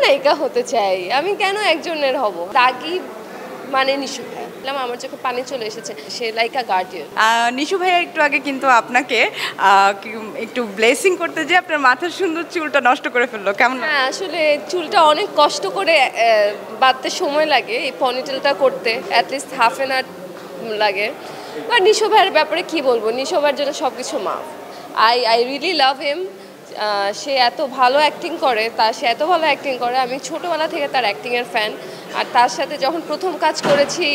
নায়িকা হতে চাই, আমি কেন একজনের হব? দাগি মানে নিশু ভাই, আমার চোখে পানি চলে এসেছে। সে লাইকা গার্ডিয়ান। নিশু ভাইয়া একটু আগে কিন্তু আপনাকে একটু ব্লেসিং করতে যে আপনার মাথার সুন্দর চুলটা নষ্ট করে ফেললো, কেমন? হ্যাঁ, আসলে চুলটা অনেক কষ্ট করে বাঁধতে সময় লাগে, এই পনিটেলটা করতে অ্যাটলিস্ট হাফ অ্যান আওয়ার লাগে। আর নিশু ভাইয়ের ব্যাপারে কি বলবো, নিশু ভাইয়ের জন্য সব কিছু মাফ। আই রিয়েলি লাভ হিম। সে এত ভালো অ্যাক্টিং করে, সে এত ভালো অ্যাক্টিং করে, আমি ছোটোবেলা থেকে তার অ্যাক্টিংয়ের ফ্যান। আর তার সাথে যখন প্রথম কাজ করেছি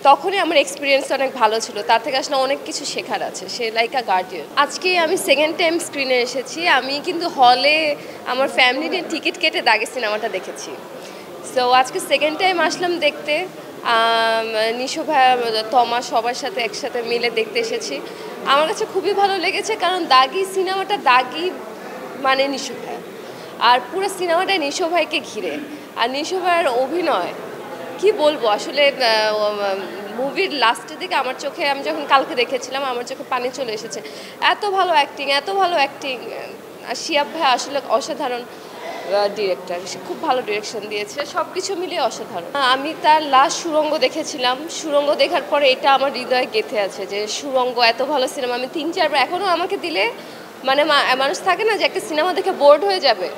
তখনই আমার এক্সপিরিয়েন্স অনেক ভালো ছিল, তার থেকে আসলে অনেক কিছু শেখার আছে। সে লাইকা গার্ডিয়ান। আজকে আমি সেকেন্ড টাইম স্ক্রিনে এসেছি। আমি কিন্তু হলে আমার ফ্যামিলি নিয়ে টিকিট কেটে দাগে সিনেমাটা দেখেছি। সো আজকে সেকেন্ড টাইম আসলাম দেখতে। নিশু ভাইয়া, তমা সবার সাথে একসাথে মিলে দেখতে এসেছি। আমার কাছে খুবই ভালো লেগেছে, কারণ দাগি সিনেমাটা দাগি মানে নিশু ভাইয়া, আর পুরো সিনেমাটা নিশু ভাইকে ঘিরে। আর নিশু ভাইয়ের অভিনয় কি বলবো, আসলে মুভির লাস্টের দিকে আমার চোখে, আমি যখন কালকে দেখেছিলাম আমার চোখে পানি চলে এসেছে। এত ভালো অ্যাক্টিং, এত ভালো অ্যাক্টিং। আর শিয়াব ভাই আসলে অসাধারণ ডিরেক্টর, সে খুব ভালো ডিরেকশন দিয়েছে, সব কিছু মিলিয়ে অসাধারণ। আমি তার লাস্ট সুরঙ্গ দেখেছিলাম। সুরঙ্গ দেখার পরে এটা আমার হৃদয়ে গেঁথে আছে যে সুরঙ্গ এত ভালো সিনেমা। আমি 3-4বার, এখনও আমাকে দিলে মানে মানুষ থাকে না যে একটা সিনেমা দেখে বোর্ড হয়ে যাবে,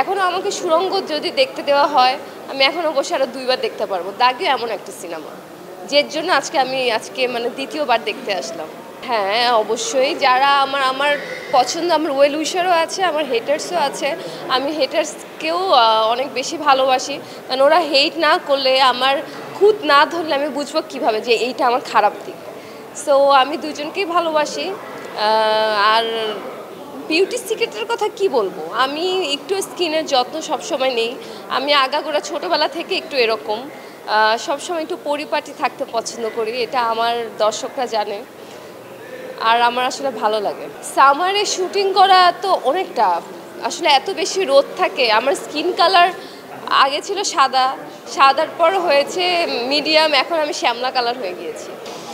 এখনও আমাকে সুরঙ্গ যদি দেখতে দেওয়া হয় আমি এখনও বসে আরও 2বার দেখতে পারবো। দাগিও এমন একটা সিনেমা যের জন্য আজকে মানে দ্বিতীয়বার দেখতে আসলাম। হ্যাঁ, অবশ্যই। যারা আমার পছন্দ, আমার ওয়েল উইশারও আছে, আমার হেটার্সও আছে। আমি হেটার্সকেও অনেক বেশি ভালোবাসি, কারণ ওরা হেট না করলে, আমার খুঁত না ধরলে আমি বুঝবো কীভাবে যে এইটা আমার খারাপ দিক। সো আমি দুজনকেই ভালোবাসি। আর বিউটি সিক্রেটের কথা কি বলবো, আমি একটু স্কিনের যত্ন সবসময় নেই। আমি আগাগোড়া ছোটোবেলা থেকে একটু এরকম, সবসময় একটু পরিপাটি থাকতে পছন্দ করি, এটা আমার দর্শকরা জানে। আর আমার আসলে ভালো লাগে সামারে শুটিং করা, তো অনেকটা আসলে এত বেশি রোদ থাকে। আমার স্কিন কালার আগে ছিল সাদা, সাদার পর হয়েছে মিডিয়াম, এখন আমি শ্যামলা কালার হয়ে গিয়েছি।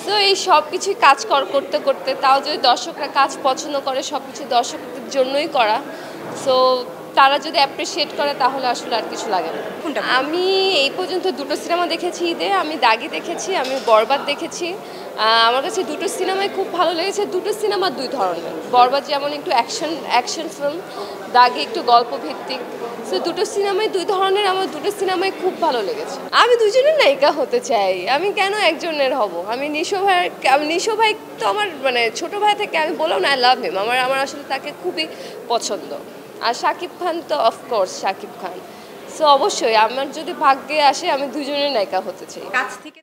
তো এই সব কিছুই কাজ করতে করতে, তাও যদি দর্শকরা কাজ পছন্দ করে, সব কিছু দর্শকদের জন্যই করা। সো তারা যদি অ্যাপ্রিসিয়েট করে তাহলে আসলে আর কিছু লাগে না। আমি এই পর্যন্ত 2টো সিনেমা দেখেছি ঈদে। আমি দাগি দেখেছি, আমি বরবাদ দেখেছি। আমার কাছে 2টো সিনেমাই খুব ভালো লেগেছে। 2টো সিনেমা 2 ধরনের। বরবাদ যেমন একটু অ্যাকশন ফিল্ম, দাগি একটু গল্প ভিত্তিক। সো 2টো সিনেমাই 2 ধরনের, আমার 2টো সিনেমাই খুব ভালো লেগেছে। আমি দুজনের নায়িকা হতে চাই, আমি কেন একজনের হব? আমি নিশু ভাই তো আমার মানে ছোটো ভাই থেকে, আমি বললাম না, আই লাভ হিম। আমার আসলে তাকে খুবই পছন্দ। আর শাকিব খান তো অফকোর্স শাকিব খান। সো অবশ্যই আমার যদি ভাগ্যে আসে আমি দুজনের নায়িকা হতে চাই। কাছ থেকে